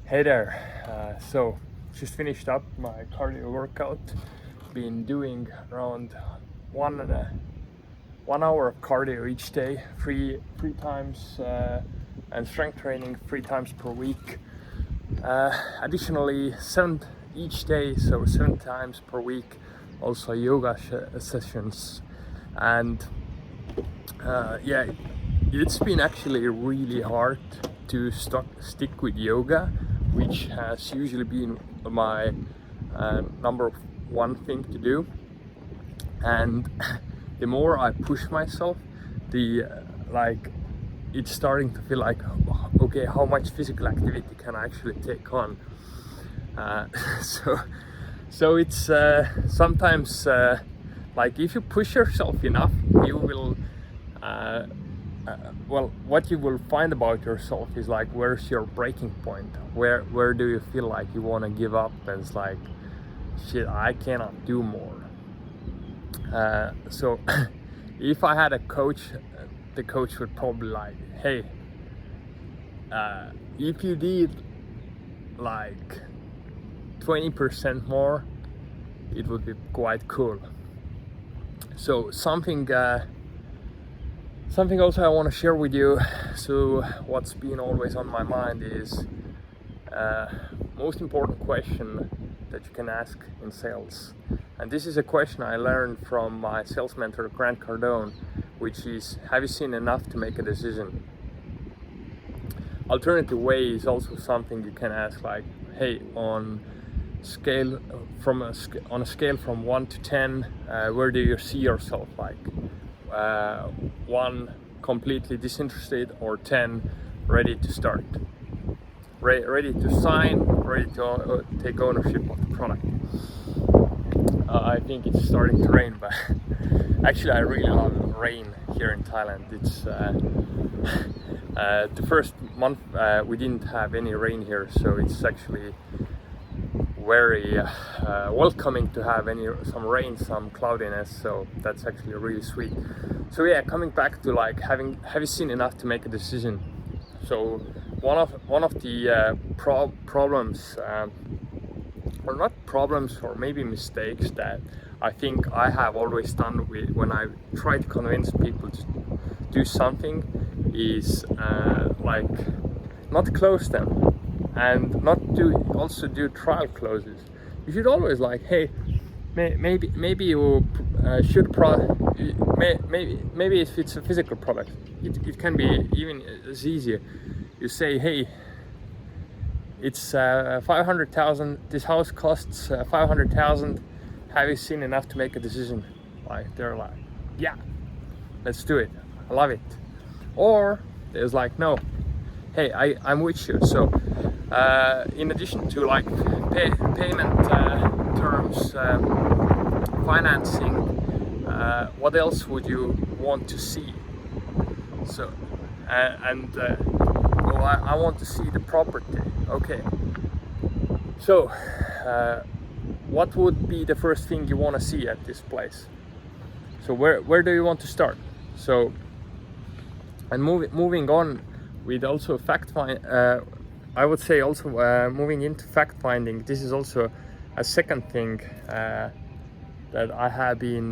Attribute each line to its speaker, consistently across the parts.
Speaker 1: Hey there. So just finished up my cardio workout. Been doing around 1 hour of cardio each day, three times, and strength training 3 times per week. Additionally, 7 each day, so 7 times per week. Also yoga sessions, and yeah, it's been actually really hard to stick with yoga, which has usually been my number one thing to do. And the more I push myself, the it's starting to feel like, okay, how much physical activity can I actually take on? So it's sometimes like if you push yourself enough, you will. Well, what you will find about yourself is like, where's your breaking point? Where do you feel like you want to give up? And it's like, shit, I cannot do more. So if I had a coach, the coach would probably like, hey, if you did like 20% more, it would be quite cool. So something also I want to share with you. So what's been always on my mind is most important question that you can ask in sales. And this is a question I learned from my sales mentor, Grant Cardone, which is, have you seen enough to make a decision? Alternative way is also something you can ask, like, hey, on a scale from 1 to 10, where do you see yourself? Like 1 completely disinterested, or 10 ready to start, ready to sign, ready to take ownership of the product. I think it's starting to rain, but actually I really love rain here in Thailand. It's the first month we didn't have any rain here, so it's actually very welcoming to have some rain, some cloudiness. So that's actually really sweet. So yeah, coming back to like, have you seen enough to make a decision? So one of the problems, or not problems, or maybe mistakes that I think I have always done when I try to convince people to do something is like not close them, and not also do trial closes. You should always like, hey, maybe you should maybe if it's a physical product, it can be even as easy. You say, hey, it's 500,000. This house costs 500,000. Have you seen enough to make a decision? Like, they're like, yeah, let's do it. I love it. Or there's like, no, hey, I'm with you. So in addition to like payment terms, financing, what else would you want to see? So I want to see the property. Okay, so what would be the first thing you want to see at this place? So where do you want to start? So, and moving on with also fact find, I would say also moving into fact finding. This is also a second thing that I have been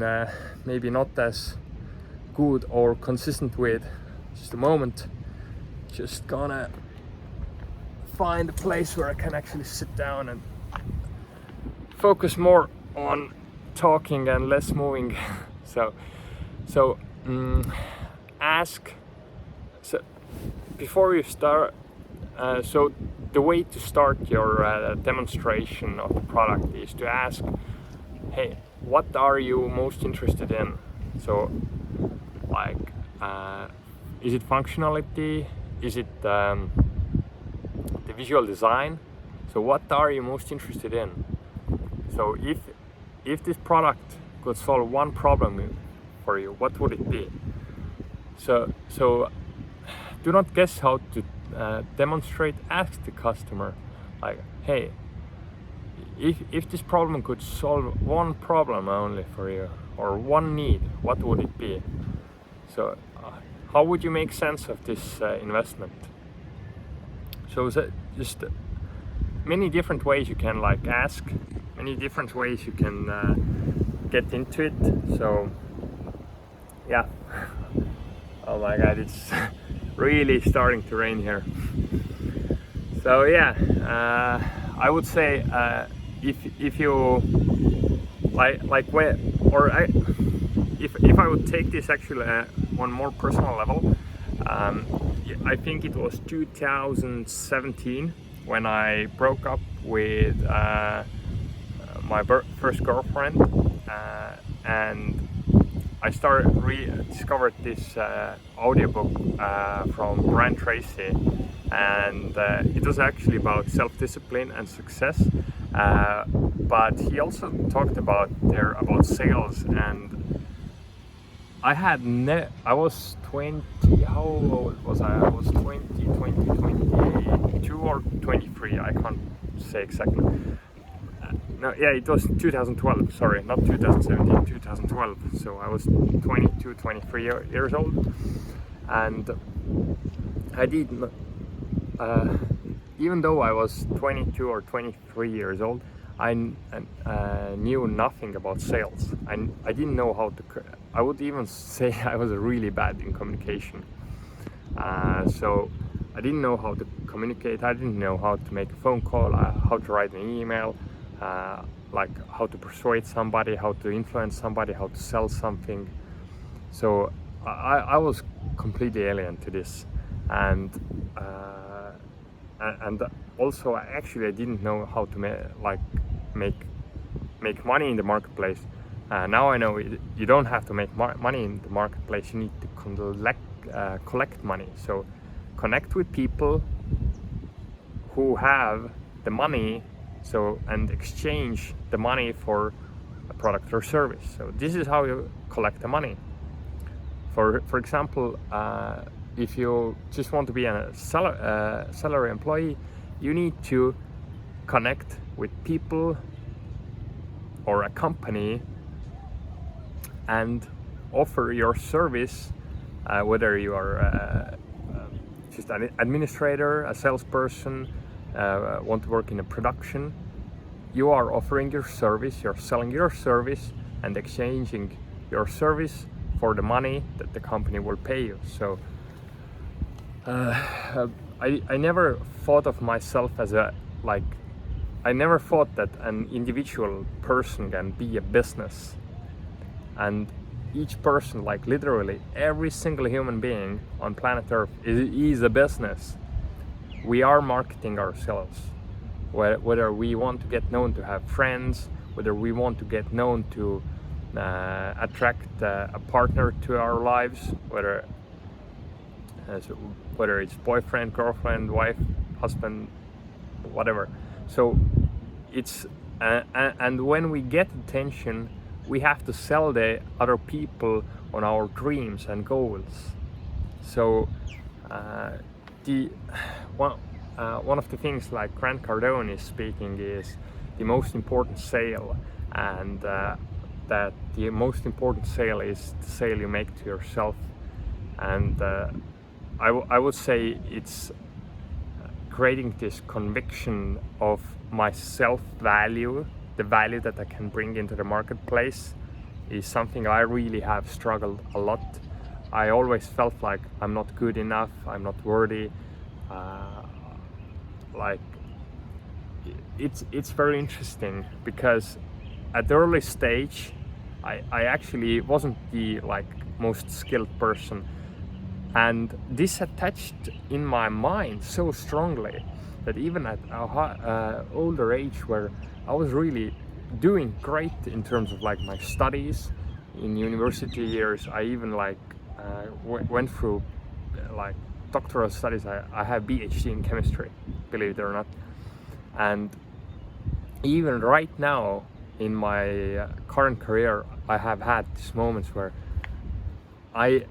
Speaker 1: maybe not as good or consistent with. Just a moment. Just gonna find a place where I can actually sit down and focus more on talking and less moving. So ask. So before you start, so the way to start your demonstration of the product is to ask, hey, what are you most interested in? So like, is it functionality? Is it the visual design? So what are you most interested in? So if this product could solve one problem for you, what would it be? So do not guess how to demonstrate. Ask the customer, like, hey, if this problem could solve one problem only for you, or one need, what would it be? So how would you make sense of this investment? So just many different ways you can like ask, many different ways you can get into it. So yeah. Oh my god, it's really starting to rain here. So yeah, I would say if you like where, or if I would take this actually on more personal level, I think it was 2017 when I broke up with my first girlfriend, and I discovered this audiobook from Brian Tracy, and it was actually about self-discipline and success. But he also talked about sales, and I was 20. How old was I? I was 22 or 23. I can't say exactly. No, yeah, it was 2012. Sorry, not 2017, 2012. So I was 22, 23 years old, and I did. Even though I was 22 or 23 years old, I knew nothing about sales. I didn't know how to. I would even say I was really bad in communication. So I didn't know how to communicate. I didn't know how to make a phone call, how to write an email, like how to persuade somebody, how to influence somebody, how to sell something. So I was completely alien to this, and also actually I didn't know how to make money in the marketplace. Now I know you don't have to make money in the marketplace. You need to collect money. So connect with people who have the money, and exchange the money for a product or service. So this is how you collect the money. For example, if you just want to be a salary employee, you need to connect with people or a company and offer your service, whether you are just an administrator, a salesperson, want to work in a production. You are offering your service, you're selling your service and exchanging your service for the money that the company will pay you. So I never thought of myself as I never thought that an individual person can be a business, and each person, like literally every single human being on planet Earth is a business. We are marketing ourselves, whether we want to get known to have friends, whether we want to get known to attract a partner to our lives, whether it's boyfriend, girlfriend, wife, husband, whatever. So it's and when we get attention, we have to sell the other people on our dreams and goals. So one of the things like Grant Cardone is speaking is the most important sale, and that the most important sale is the sale you make to yourself. And I would say it's creating this conviction of my self-value, the value that I can bring into the marketplace, is something I really have struggled a lot. I always felt like I'm not good enough, I'm not worthy. It's very interesting because at the early stage I actually wasn't the most skilled person, and this attached in my mind so strongly that even at a older age, where I was really doing great in terms of my studies in university years, I even went through doctoral studies. I have PhD in chemistry, believe it or not. And even right now in my current career, I have had these moments where I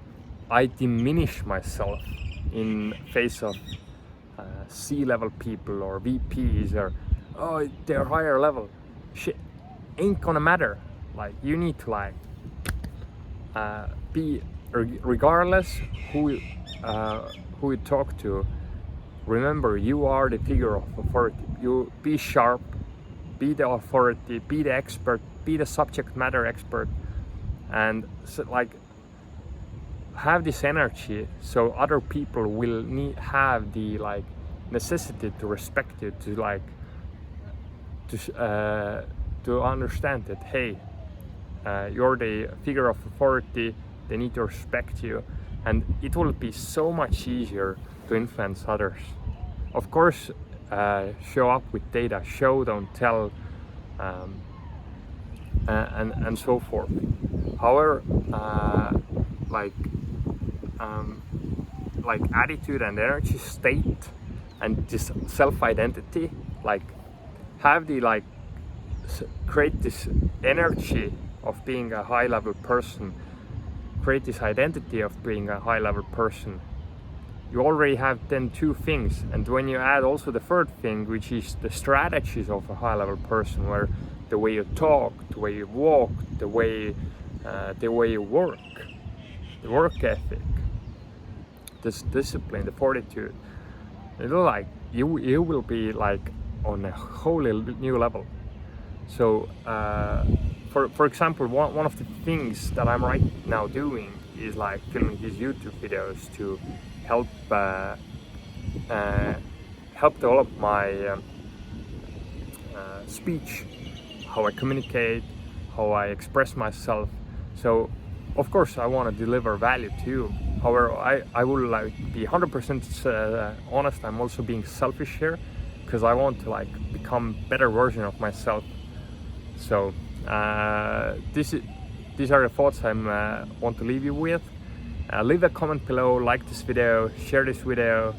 Speaker 1: diminish myself in face of C-level people or VPs, or they're higher level. Shit ain't gonna matter. You need to be, regardless who you talk to, remember, you are the figure of authority. You be sharp, be the authority, be the expert, be the subject matter expert, and so, like, have this energy so other people will have the like necessity to respect you, to like to understand that, hey, you're the figure of authority, they need to respect you, and it will be so much easier to influence others. Of course, show up with data, show, don't tell, and so forth. However, like attitude and energy state and this self-identity, like have the like create this energy of being a high-level person, create this identity of being a high-level person. You already have then two things, and when you add also the third thing, which is the strategies of a high-level person, where the way you talk, the way you walk, the way you work, the work ethic, this discipline, the fortitude, like you will be like on a wholly new level. So for example, one of the things that I'm right now doing is like filming these YouTube videos to help develop my speech, how I communicate, how I express myself. So of course I want to deliver value to you. However, I will like be 100% honest. I'm also being selfish here because I want to like become better version of myself. So these are the thoughts I want to leave you with. Leave a comment below, like this video, share this video,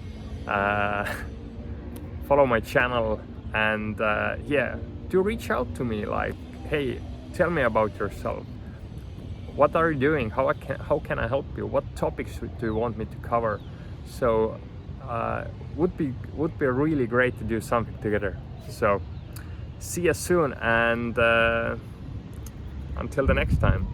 Speaker 1: follow my channel, and yeah, do reach out to me, like, hey, tell me about yourself. What are you doing? How can I help you? What topics do you want me to cover? So would be really great to do something together. So see you soon, and until the next time.